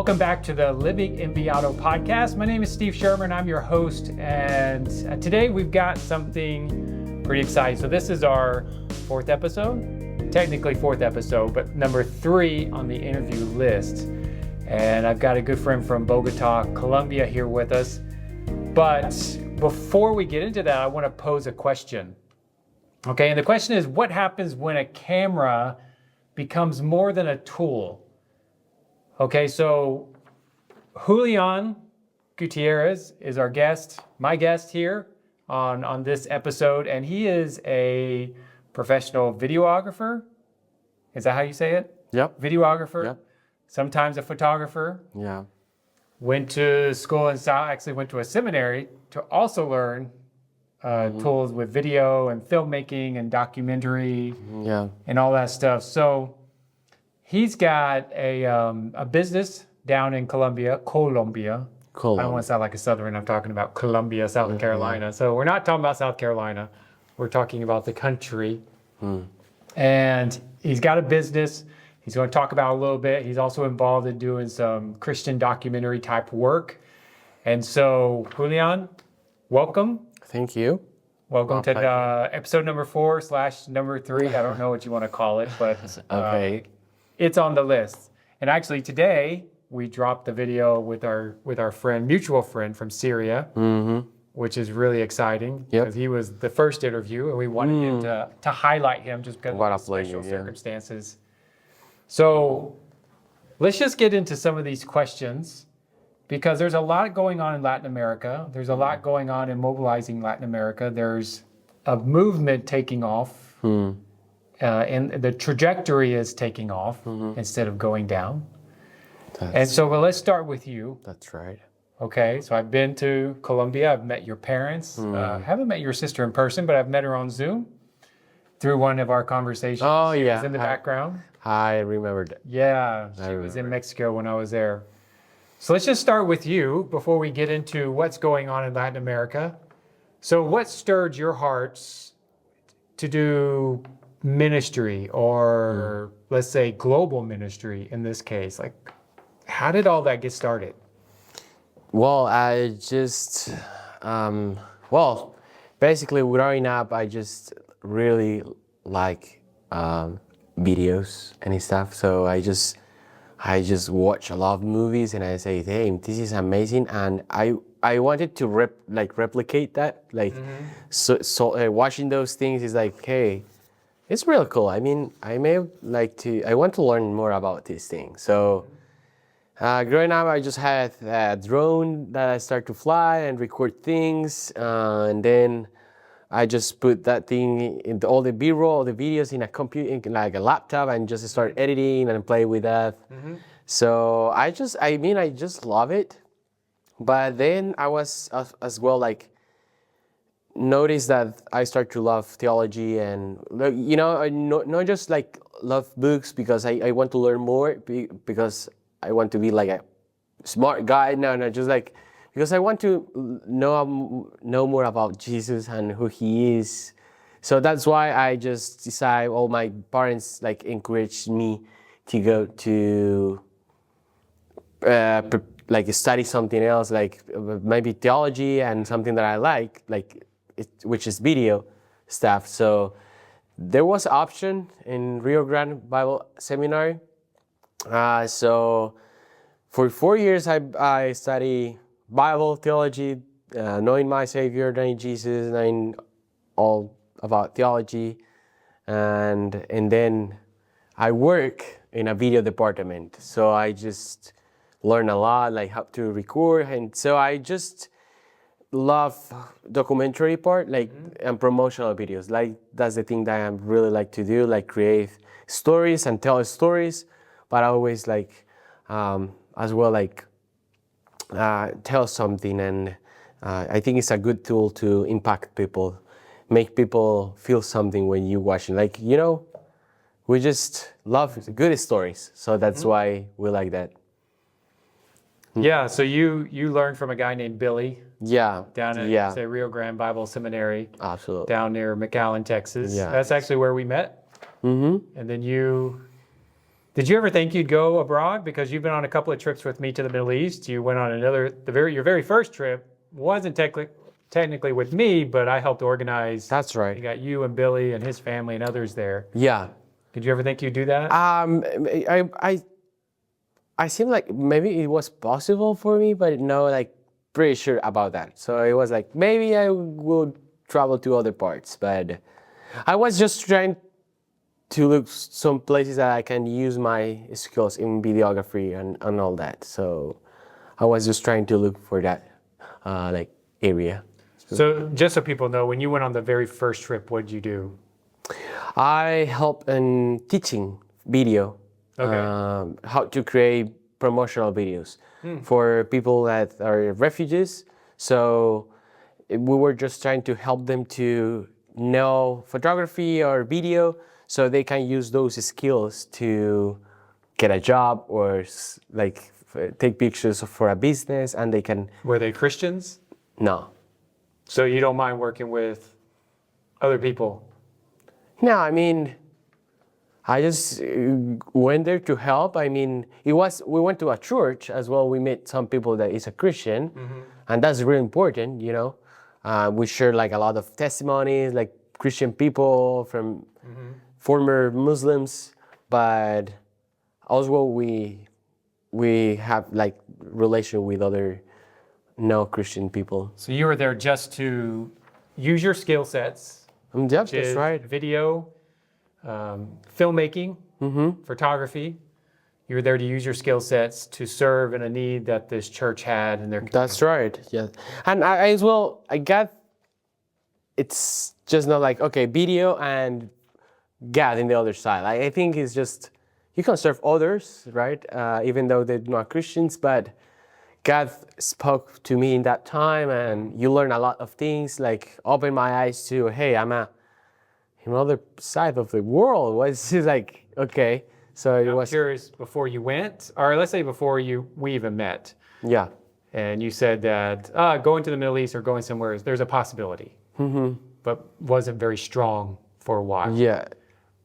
Welcome back to the Living Enviado podcast. My name is Steve Schirmer and I'm your host. And today we've got something pretty exciting. So this is our fourth episode, technically fourth episode, but number 3 on the interview list. And I've got a good friend from Bogota, Colombia here with us. But before we get into that, I want to pose a question. Okay, and the question is, what happens when a camera becomes more than a tool? Okay, so Julian Gutierrez is our guest, my guest here on this episode, and he is a professional videographer. Is that how you say it? Yep. Videographer. Yep. Sometimes a photographer. Yeah. Went to school and actually went to a seminary to also learn tools with video and filmmaking and documentary and all that stuff. So he's got a business down in Colombia. I don't want to sound like a Southern. I'm talking about Colombia, South Carolina. So we're not talking about South Carolina. We're talking about the country. And he's got a business. He's going to talk about a little bit. He's also involved in doing some Christian documentary type work. And so, Julian, welcome. Thank you. Welcome to episode number 4/number 3. I don't know what you want to call it, but okay. It's on the list. And actually today we dropped the video with our friend, mutual friend from Syria, which is really exciting because he was the first interview and we wanted him to highlight him just because of the special circumstances. So let's just get into some of these questions because there's a lot going on in Latin America. There's a lot going on in mobilizing Latin America. There's a movement taking off. And the trajectory is taking off instead of going down. Well, let's start with you. That's right. Okay, so I've been to Colombia. I've met your parents. Haven't met your sister in person, but I've met her on Zoom through one of our conversations. Oh, yeah. She was in the background. I remember that. Yeah, she was in Mexico when I was there. So let's just start with you before we get into what's going on in Latin America. So what stirred your hearts to do ministry or let's say global ministry in this case? Like, how did all that get started? Well, I just, basically growing up, I just really like videos and stuff. So I just watch a lot of movies and I say, hey, this is amazing. And I wanted to replicate that. So watching those things is like, hey, it's real cool. I mean, I want to learn more about these things. So growing up, I just had a drone that I started to fly and record things. And then I just put that thing in all the B-roll, all the videos in a computer, like a laptop, and just start editing and play with that. So I just love it. But then I was as well noticed that I start to love theology and, not just love books because I want to learn more because I want to be like a smart guy. No, just because I want to know more about Jesus and who he is. So that's why I just decided, my parents encouraged me to go to study something else, maybe theology and something that I like which is video stuff. So there was option in Rio Grande Bible Seminary. So for 4 years I study Bible theology, knowing my Savior, knowing Jesus, knowing all about theology, and then I work in a video department. So I just learn a lot, how to record, and so I just love documentary part, and promotional videos. That's the thing that I really like to do, create stories and tell stories, but I always as well tell something, and I think it's a good tool to impact people, make people feel something when you watch it. We just love good stories, so that's why we like that. Yeah, so you learned from a guy named Billy. Yeah. Down at say Rio Grande Bible Seminary. Absolutely. Down near McAllen, Texas. Yeah. That's actually where we met. And then Did you ever think you'd go abroad? Because you've been on a couple of trips with me to the Middle East. You went on your very first trip wasn't technically with me, but I helped organize. That's right. You got you and Billy and his family and others there. Yeah. Did you ever think you'd do that? I seem like maybe it was possible for me, but no, like pretty sure about that. So it was like maybe I will travel to other parts, but I was just trying to look some places that I can use my skills in videography and all that. So I was just trying to look for that like area. So just so people know, when you went on the very first trip, what did you do? I help in teaching video, how to create promotional videos for people that are refugees. So we were just trying to help them to know photography or video so they can use those skills to get a job or like take pictures for a business, and they can... Were they Christians? No. So you don't mind working with other people? No, I mean, I just went there to help. I mean, we went to a church as well. We met some people that is a Christian, and that's really important, you know. We shared like a lot of testimonies, like Christian people from former Muslims, but also we have like relation with other no-Christian people. So you were there just to use your skill sets. Yep, that's right. Video, filmmaking, photography. You were there to use your skill sets to serve in a need that this church had in their community. That's right, yeah. And I as well, I got, it's just not like, okay, video and God in the other side. I think it's just, you can serve others, right? Even though they're not Christians, but God spoke to me in that time, and you learn a lot of things, like open my eyes to, hey, I'm on the other side of the world. It's just like, okay. So it was curious, before you went, or let's say before we even met. Yeah. And you said that going to the Middle East or going somewhere, there's a possibility, but wasn't very strong for a while. Yeah.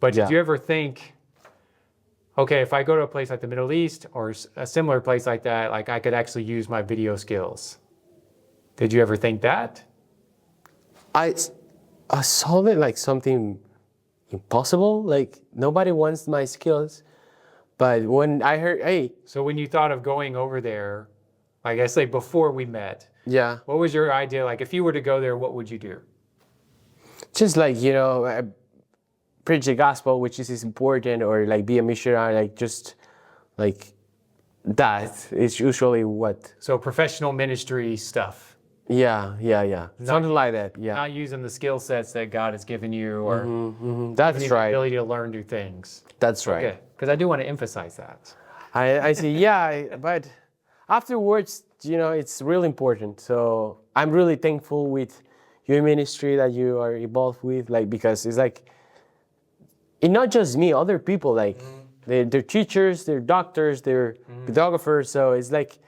But did you ever think, okay, if I go to a place like the Middle East or a similar place like that, like I could actually use my video skills? Did you ever think that? I saw it like something impossible. Like nobody wants my skills. But when I heard, hey. So when you thought of going over there, like I say before we met, yeah, what was your idea? Like if you were to go there, what would you do? Just like, you know, preach the gospel, which is important, or like be a missionary, like just like that is usually what. So professional ministry stuff. Yeah. Something like that, yeah. Not using the skill sets that God has given you, or That's right. the ability to learn new things. That's right. Okay, because I do want to emphasize that. I see, yeah, but afterwards, you know, it's really important. So I'm really thankful with your ministry that you are involved with, like, because it's like, it's not just me, other people, like, they're teachers, they're doctors, they're videographers, so it's like,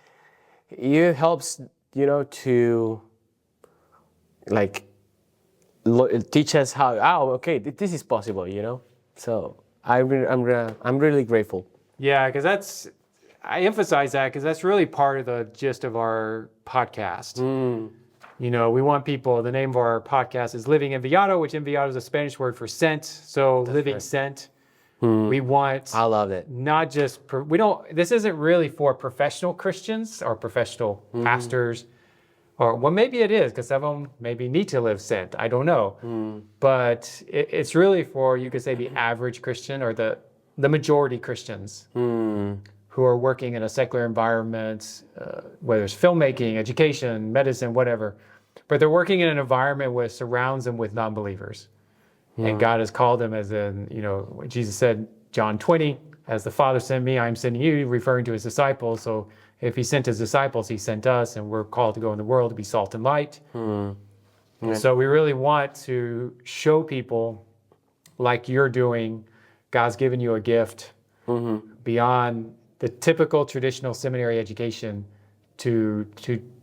it helps, you know, to, like, teach us how, okay, this is possible, you know? So I'm really grateful. Yeah, because I emphasize that because that's really part of the gist of our podcast. You know, we want people, the name of our podcast is Living Enviado, which Enviado is a Spanish word for sent. So that's living right. Sent. We want... I love it. Not just... This isn't really for professional Christians or professional pastors. Or, well, maybe it is, because some of them maybe need to live sent. I don't know. But it's really for, you could say, the average Christian or the majority Christians who are working in a secular environment, whether it's filmmaking, education, medicine, whatever. But they're working in an environment which surrounds them with non-believers. And God has called them as in, you know, Jesus said, John 20, as the Father sent me, I am sending you, referring to his disciples. So if he sent his disciples, he sent us, and we're called to go in the world to be salt and light. So we really want to show people, like you're doing, God's given you a gift beyond the typical traditional seminary education to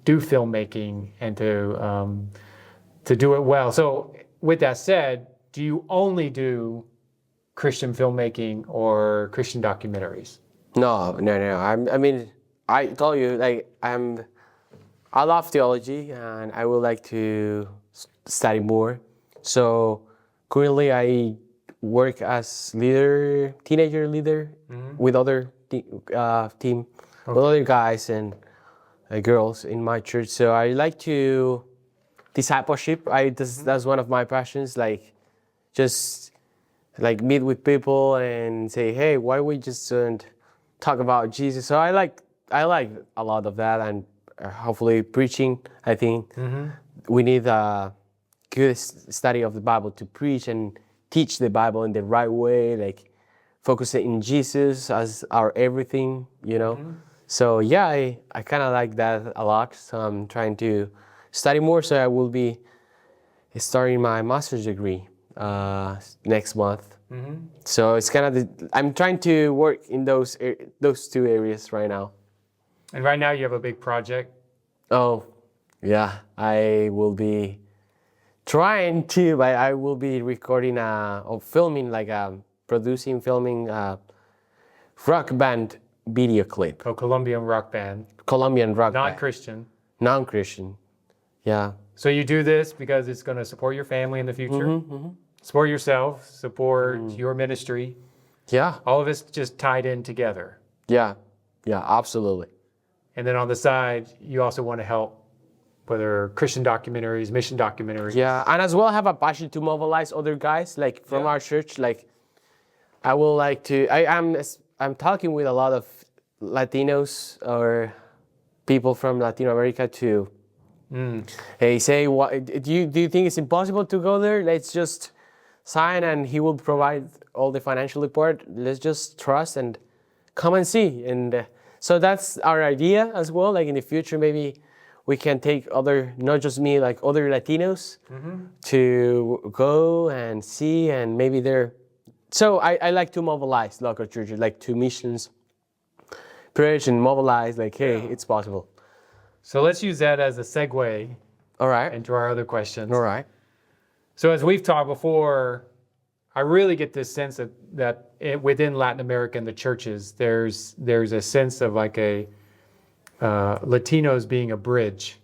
do filmmaking and to do it well. So with that said, do you only do Christian filmmaking or Christian documentaries? No. I mean, I told you, like, I love theology and I would like to study more. So currently I work as teenager leader with other team, with other guys and girls in my church. So I like to discipleship. That's one of my passions. Like, just like meet with people and say, hey, why we just don't talk about Jesus? So I like a lot of that, and hopefully preaching. I think we need a good study of the Bible to preach and teach the Bible in the right way, like focusing in Jesus as our everything, you know. So yeah, I kind of like that a lot. So I'm trying to study more. So I will be starting my master's degree next month. So it's kind of I'm trying to work in those two areas right now. And right now you have a big project. Oh, yeah, I will be trying to, but I will be recording or filming, like filming rock band video clip. Oh, Colombian rock band. Colombian rock band. Non-Christian. Non-Christian, yeah. So you do this because it's going to support your family in the future, support yourself, support your ministry. Yeah. All of it's just tied in together. Yeah, absolutely. And then on the side, you also want to help, whether Christian documentaries, mission documentaries. Yeah, and as well have a passion to mobilize other guys, like from our church. Like, I will like to. I'm talking with a lot of Latinos or people from Latin America to. Hey, say, what do you think it's impossible to go there? Let's just sign, and he will provide all the financial support. Let's just trust and come and see. And so that's our idea as well. Like in the future, maybe we can take not just me, like other Latinos to go and see, and maybe they're. So I like to mobilize local churches, like to missions, preach and mobilize, like, hey, it's possible. So let's use that as a segue. All right. Into our other questions. All right. So as we've talked before, I really get this sense that within Latin America and the churches, there's a sense of like Latinos being a bridge.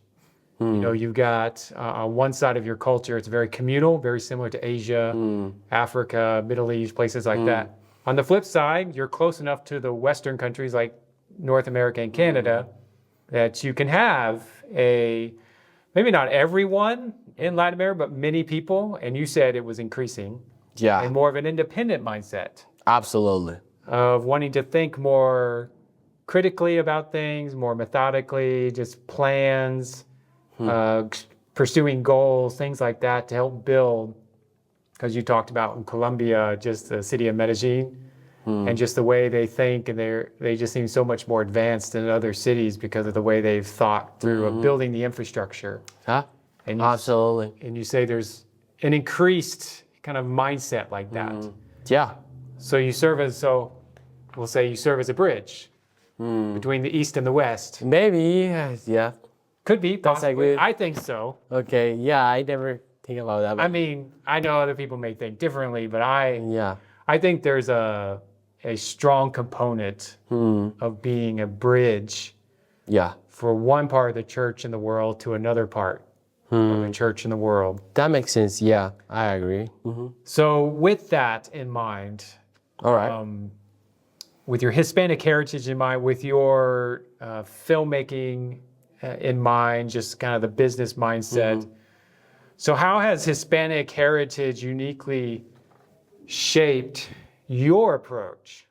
You know, you've got on one side of your culture, it's very communal, very similar to Asia, Africa, Middle East, places like that. On the flip side, you're close enough to the Western countries like North America and Canada that you can have maybe not everyone in Latin America, but many people, and you said it was increasing. Yeah. And more of an independent mindset. Absolutely. Of wanting to think more critically about things, more methodically, just plans, pursuing goals, things like that to help build. Because you talked about in Colombia, just the city of Medellin, and just the way they think, and they just seem so much more advanced than other cities because of the way they've thought through of building the infrastructure. Huh? And Absolutely. And you say there's an increased kind of mindset like that. Yeah. So we'll say you serve as a bridge between the East and the West. Maybe, yeah. Could be, possibly. good. I think so. Okay, yeah, I never think about that. I mean, I know other people may think differently, but I think there's a strong component of being a bridge for one part of the church in the world to another part of the church in the world. That makes sense, yeah, I agree. So with that in mind, all right. With your Hispanic heritage in mind, with your filmmaking in mind, just kind of the business mindset. So how has Hispanic heritage uniquely shaped your approach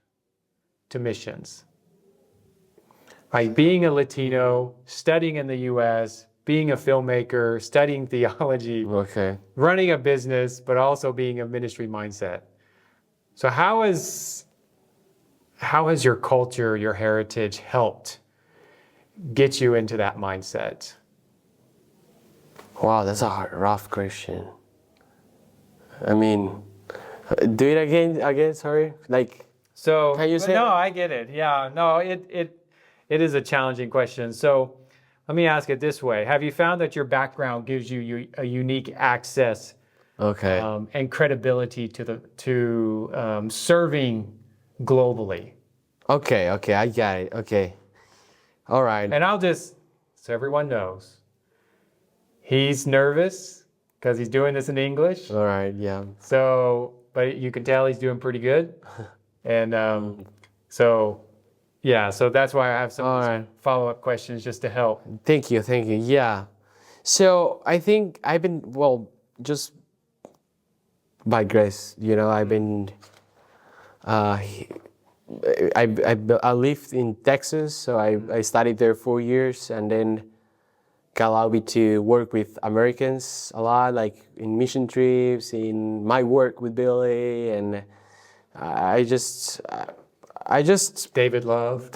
to missions? Like being a Latino, studying in the U.S., being a filmmaker, studying theology, running a business, but also being a ministry mindset. So how has your culture, your heritage helped get you into that mindset? Wow, that's a rough question. I mean, do it again, sorry. Like, so can you say? No, I get it. Yeah, no, it is a challenging question. So let me ask it this way. Have you found that your background gives you a unique access Okay. and credibility to serving globally. Okay. Okay. I got it. Okay. All right. And I'll just, so everyone knows, he's nervous because he's doing this in English. All right. Yeah. So, but you can tell he's doing pretty good. And so, yeah, so that's why I have some All right. follow-up questions just to help. Thank you. Thank you. Yeah. So I think I've been, well, just by grace, I've been, I lived in Texas, so I studied there 4 years, and then got allowed me to work with Americans a lot, like in mission trips, in my work with Billy, and I just David Love.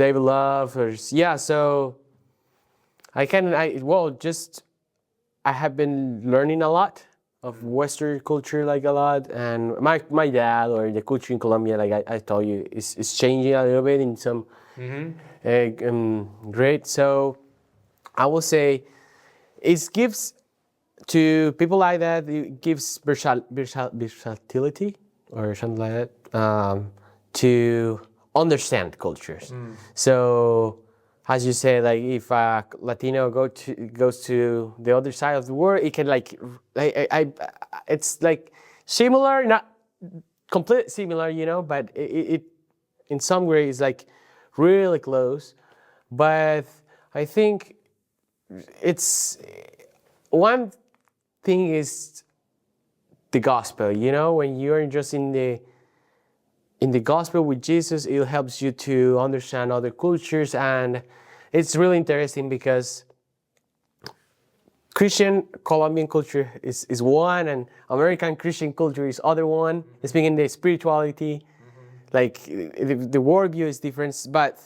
yeah. So I have been learning a lot of Western culture, like a lot, and my dad, or the culture in Colombia, like I told you, is changing a little bit in some great. So I will say it gives to people like that. It gives versatility or something like that to understand cultures. So, as you say, like if a Latino goes to the other side of the world, it can it's like similar, not completely similar, but it in some way is like really close. But I think it's one thing is the gospel. When you're just in the gospel with Jesus, it helps you to understand other cultures, and it's really interesting because Christian Colombian culture is one, and American Christian culture is other one. Speaking the spirituality, like the worldview is different, but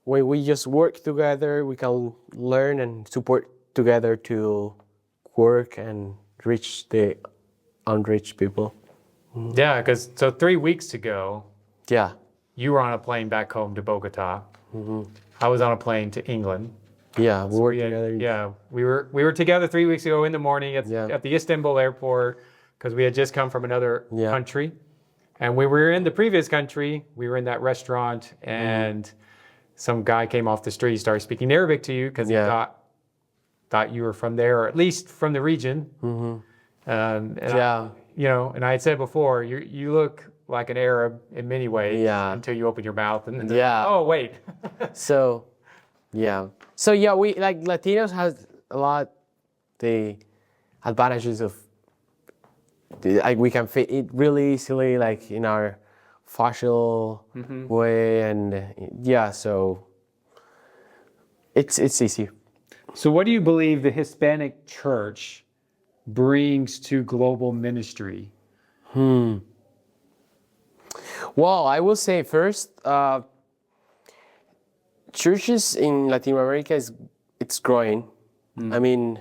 when we just work together, we can learn and support together to work and reach the unreached people. Yeah, because so 3 weeks ago, Yeah. you were on a plane back home to Bogota. I was on a plane to England. Yeah, we worked together. Yeah, we were together 3 weeks ago in the morning at the Istanbul airport because we had just come from another country, and we were in the previous country. We were in that restaurant, and some guy came off the street, started speaking Arabic to you because he thought you were from there, or at least from the region. And I had said before, you look like an Arab in many ways until you open your mouth and then oh wait. So we like Latinos has a lot the advantages of we can fit it really easily, like in our facial way, and so it's easy. So what do you believe the Hispanic church brings to global ministry? Well, I will say first, churches in Latin America it's growing. I mean,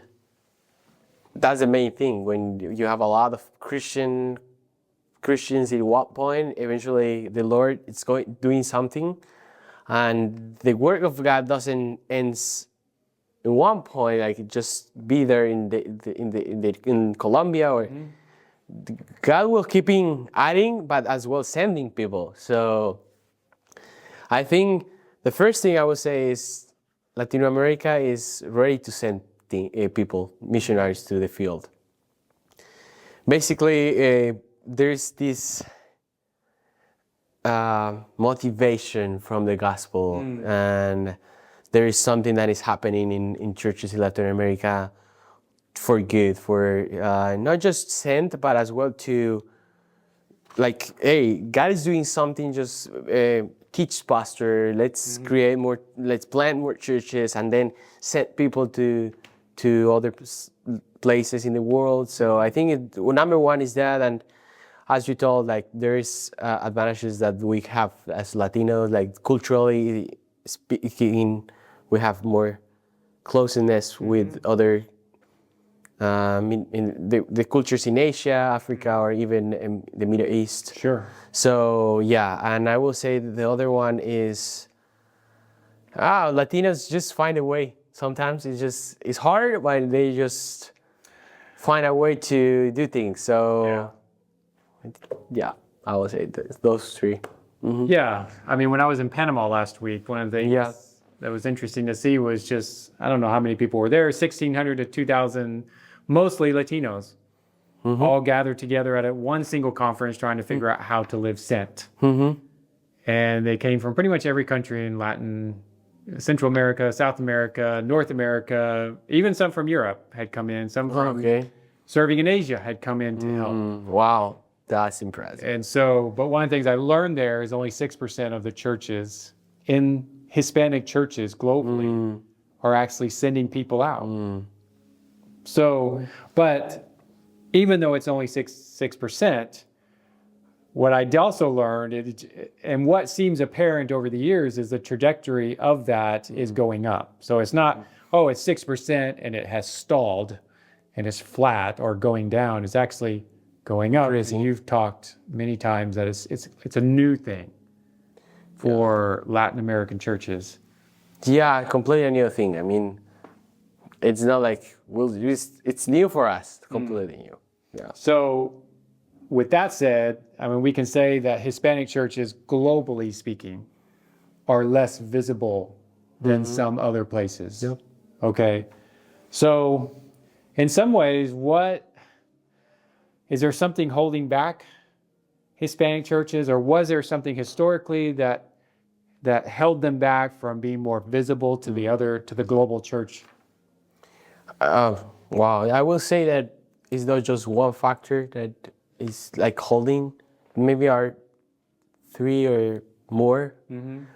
that's the main thing. When you have a lot of Christians at one point, eventually the Lord is doing something, and the work of God doesn't end in one point. Like just be there in Colombia, or God will keep adding, but as well sending people. So I think the first thing I would say is Latin America is ready to send people, missionaries to the field. Basically, there's this motivation from the gospel, and there is something that is happening in churches in Latin America for good, for not just sent, but as well to like, hey, God is doing something, just teach pastor, let's create more, let's plant more churches, and then send people to other places in the world. So I think number one is that, and as you told, like there is advantages that we have as Latinos, like culturally speaking, we have more closeness with other in the cultures in Asia, Africa, or even in the Middle East. Sure. So and I will say the other one is Latinos just find a way. Sometimes it's hard, but they just find a way to do things. So yeah, I would say those three. Yeah, I mean, when I was in Panama last week, one of the things Yeah. that was interesting to see was just, I don't know how many people were there, 1,600 to 2,000, mostly Latinos, all gathered together at one single conference trying to figure out how to live Sent. And they came from pretty much every country in Central America, South America, North America, even some from Europe had come in, some from serving in Asia had come in to help. Wow, that's impressive. And so, but one of the things I learned there is only 6% of the churches in Hispanic churches globally are actually sending people out. So, but even though it's only 6%, what I also learned, and what seems apparent over the years, is the trajectory of that is going up. So it's not, oh, it's 6% and it has stalled and it's flat or going down. It's actually going up. You've talked many times that it's a new thing for Latin American churches. Yeah, completely new thing. I mean, it's not like it's new for us, completely new. Yeah. So with that said, I mean, we can say that Hispanic churches, globally speaking, are less visible than some other places. Yep. Okay. So in some ways, is there something holding back Hispanic churches, or was there something historically that held them back from being more visible to the global church? Wow, I will say that it's not just one factor that is like holding. Maybe are three or more,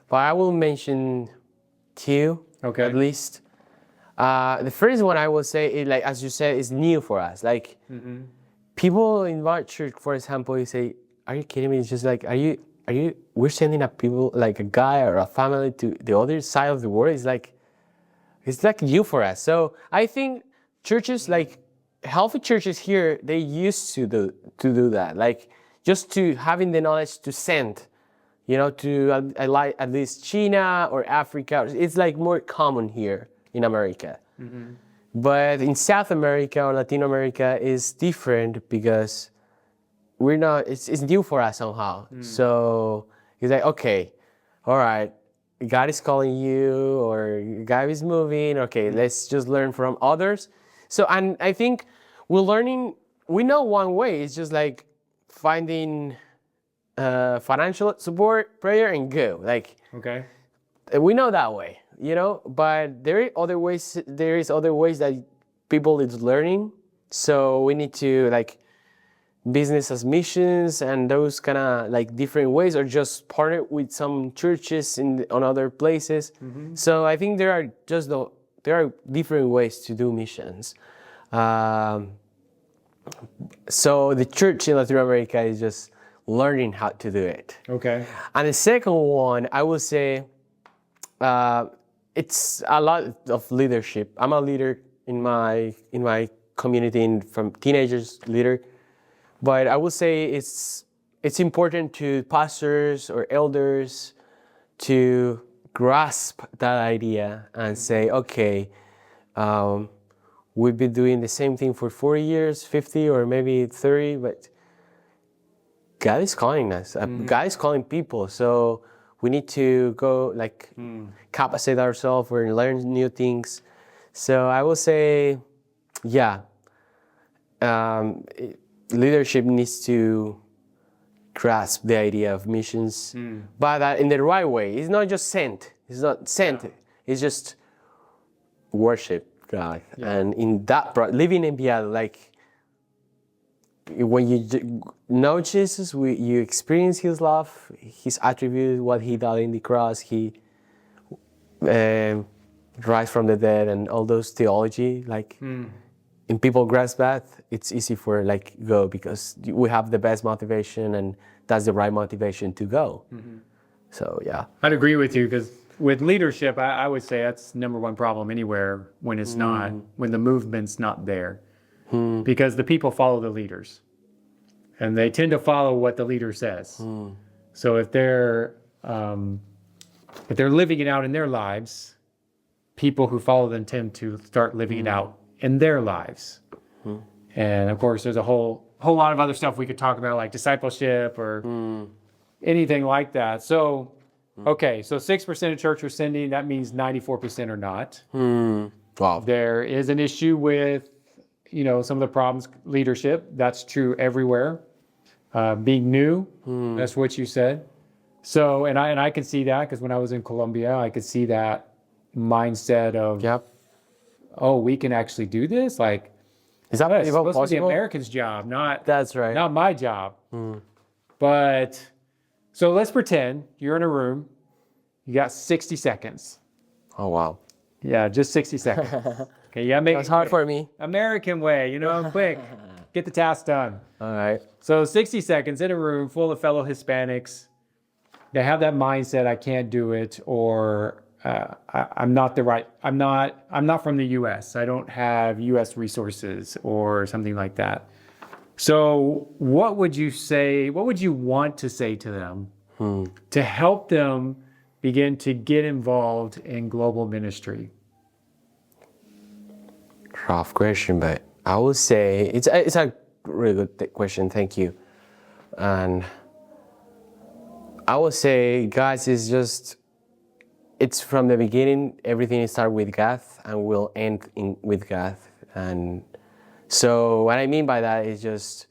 but I will mention two at least. The first one I will say is, like as you said, is new for us. Like people in our church, for example, you say, "Are you kidding me?" It's just like, are you? We're sending a people, like a guy or a family, to the other side of the world. It's like new for us. So I think churches, like healthy churches here, they used to do that. Like just to having the knowledge to send, to at least China or Africa. It's like more common here in America. But in South America or Latin America is different because we're not, it's new for us somehow. So it's like, okay, all right, God is calling you or God is moving. Okay, let's just learn from others. So, and I think we know one way, it's just like finding financial support, prayer, and go. Like, we know that way, but there is other ways that people is learning. So we need to like business as missions and those kind of like different ways, or just partner with some churches on other places. So I think there are different ways to do missions. So the church in Latin America is just learning how to do it. Okay. And the second one, I would say, it's a lot of leadership. I'm a leader in my community, from teenagers leader. But I would say it's important to pastors or elders to grasp that idea and say, okay, we've been doing the same thing for 40 years, 50, or maybe 30, but God is calling us. God is calling people. So we need to go capacitate ourselves or learn new things. So I will say, leadership needs to grasp the idea of missions, but in the right way. It's not just sent. It's not sent. It's just worship God. And in that, living in Enviado, like when you know Jesus, you experience His love, His attributes, what He did in the cross, He rise from the dead, and all those theology, and people grasp that, it's easy for go, because we have the best motivation, and that's the right motivation to go. So I'd agree with you, because with leadership, I would say that's number one problem anywhere when it's not, when the movement's not there, because the people follow the leaders, and they tend to follow what the leader says. So if they're living it out in their lives, people who follow them tend to start living it out in their lives. And of course, there's a whole lot of other stuff we could talk about, like discipleship or anything like that. So, okay, so 6% of church are sending. That means 94% are not. Wow. There is an issue with, some of the problems, leadership. That's true everywhere. Being new, that's what you said. So, and I can see that because when I was in Colombia, I could see that mindset of, Yep. oh, we can actually do this. Like, Is that it's even supposed to be the possible? American's job, That's right. not my job. But so let's pretend you're in a room. You got 60 seconds. Oh, wow. Yeah, just 60 seconds. Okay, yeah, That's hard for me. American way, quick, get the task done. All right. So 60 seconds in a room full of fellow Hispanics. They have that mindset, I can't do it, or I'm not from the U.S. I don't have U.S. resources or something like that. So what would you say, what would you want to say to them to help them begin to get involved in global ministry? Rough question, but I would say it's a really good question. Thank you. And I would say, guys, it's from the beginning, everything starts with God and will end with God. And so what I mean by that is just,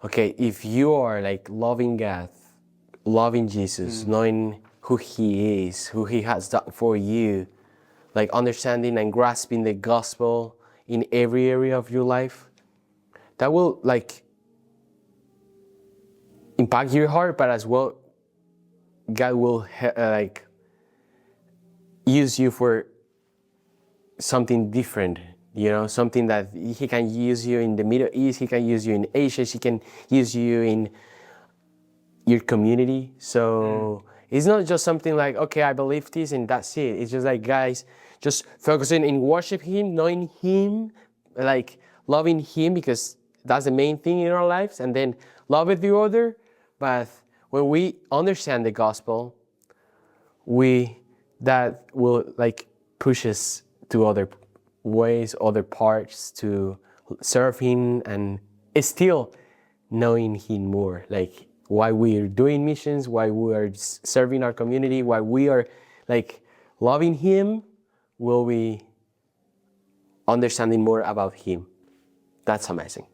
okay, if you are like loving God, loving Jesus, knowing who He is, who He has done for you, like understanding and grasping the gospel in every area of your life, that will like impact your heart, but as well, God will like use you for something different, something that He can use you in the Middle East, He can use you in Asia, He can use you in your community. So it's not just something like, okay, I believe this and that's it. It's just like, guys, just focusing in worship Him, knowing Him, like loving Him, because that's the main thing in our lives, and then love with the other. But when we understand the gospel, that will like push us to other ways, other parts to serve Him, and still knowing Him more, like why we are doing missions, why we are serving our community, why we are like loving Him, will be understanding more about Him. That's amazing.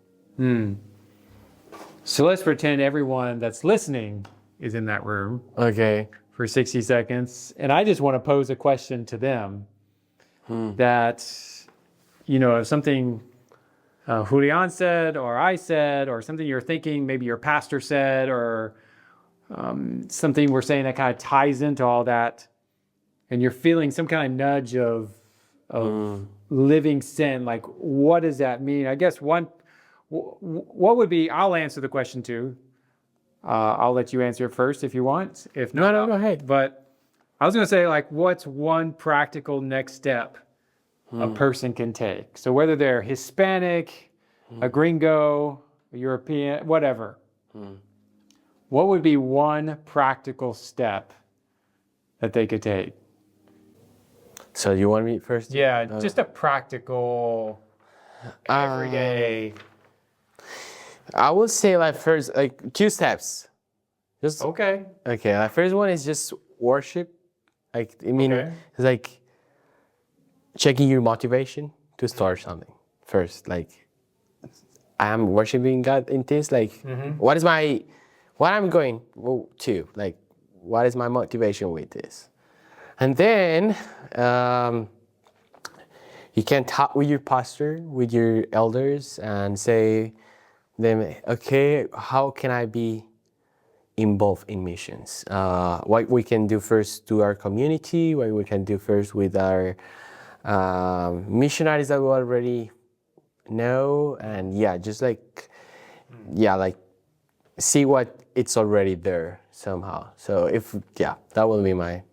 So let's pretend everyone that's listening is in that room. Okay. For 60 seconds. And I just want to pose a question to them that, if something Julian said, or I said, or something you're thinking, maybe your pastor said, or something we're saying that kind of ties into all that, and you're feeling some kind of nudge of living sin, like what does that mean? I guess what would be, I'll answer the question too. I'll let you answer it first if you want. If not, No, go ahead. But I was going to say, like, what's one practical next step a person can take? So whether they're Hispanic, a gringo, a European, whatever, what would be one practical step that they could take? So you want me first? Yeah, just a practical, everyday. I would say like first, like 2 steps. Just Okay. Okay. The first one is just worship. Like it's like checking your motivation to start something first. Like I am worshiping God in this. Like what I'm going to, like what is my motivation with this? And then you can talk with your pastor, with your elders, and say them, okay, how can I be involved in missions? What we can do first to our community, what we can do first with our missionaries that we already know, and just like see what it's already there somehow. So that will be my.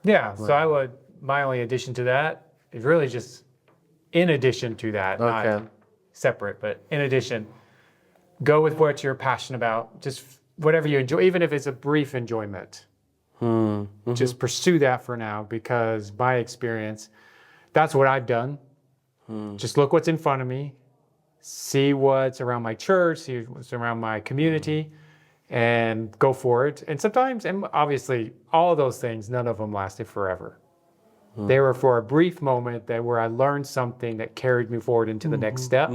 Yeah, so my only addition to that is really just in addition to that, not separate, but in addition, go with what you're passionate about, just whatever you enjoy, even if it's a brief enjoyment. Just pursue that for now, because by experience, that's what I've done. Just look what's in front of me see what's around my church, see what's around my community, and go for it. And sometimes, and obviously, all of those things, none of them lasted forever. They were for a brief moment where I learned something that carried me forward into the next step,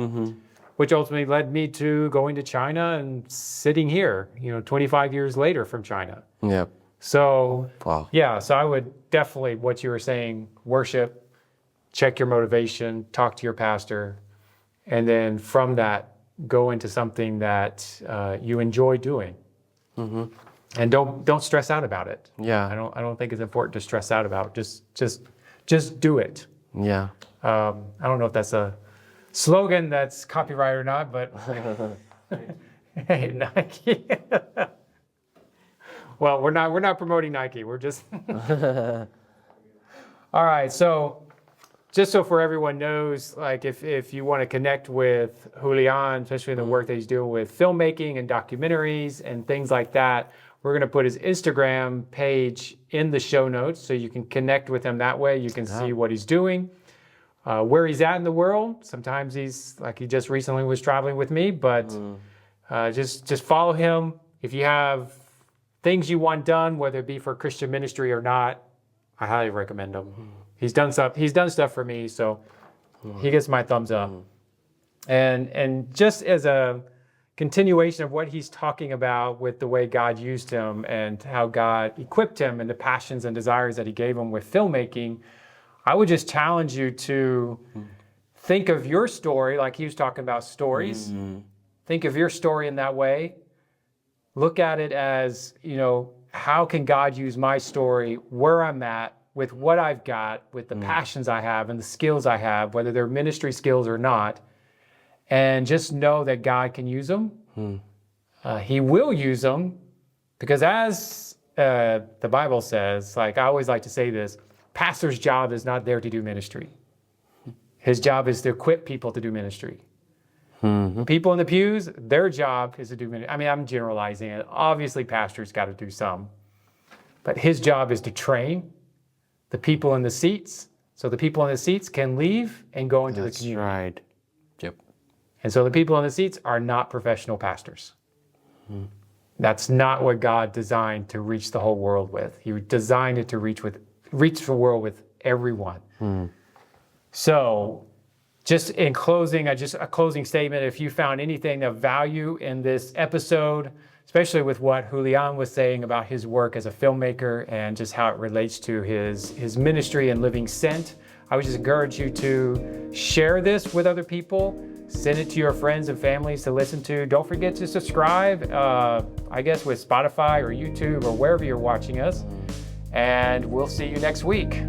which ultimately led me to going to China and sitting here, 25 years later from China. Yep. So, Wow. yeah, so I would definitely, what you were saying, worship, check your motivation, talk to your pastor, and then from that, go into something that you enjoy doing. And don't stress out about it. Yeah. I don't think it's important to stress out about it. Just do it. Yeah. I don't know if that's a slogan that's copyright or not, but hey, Nike. Well, we're not promoting Nike. We're just all right. So just so for everyone knows, like if you want to connect with Julian, especially in the work that he's doing with filmmaking and documentaries and things like that, we're going to put his Instagram page in the show notes so you can connect with him that way. You can see what he's doing, where he's at in the world. Sometimes he's like he just recently was traveling with me, but just follow him. If you have things you want done, whether it be for Christian ministry or not, I highly recommend him. He's done stuff for me, so he gets my thumbs up. And just as a continuation of what he's talking about with the way God used him and how God equipped him and the passions and desires that he gave him with filmmaking, I would just challenge you to think of your story, like he was talking about stories. Think of your story in that way. Look at it as, how can God use my story where I'm at, with what I've got, with the passions I have and the skills I have, whether they're ministry skills or not, and just know that God can use them. He will use them because as the Bible says, like I always like to say this, pastor's job is not there to do ministry. His job is to equip people to do ministry. People in the pews, their job is to do ministry. I mean, I'm generalizing it. Obviously, pastors got to do some, but his job is to train the people in the seats, so the people in the seats can leave and go into the community. That's right. Yep. And so the people in the seats are not professional pastors. That's not what God designed to reach the whole world with. He designed it to reach the world with everyone. So just in closing, a closing statement, if you found anything of value in this episode, especially with what Julian was saying about his work as a filmmaker and just how it relates to his ministry and living sent, I would just encourage you to share this with other people, send it to your friends and families to listen to. Don't forget to subscribe, I guess with Spotify or YouTube or wherever you're watching us, and we'll see you next week.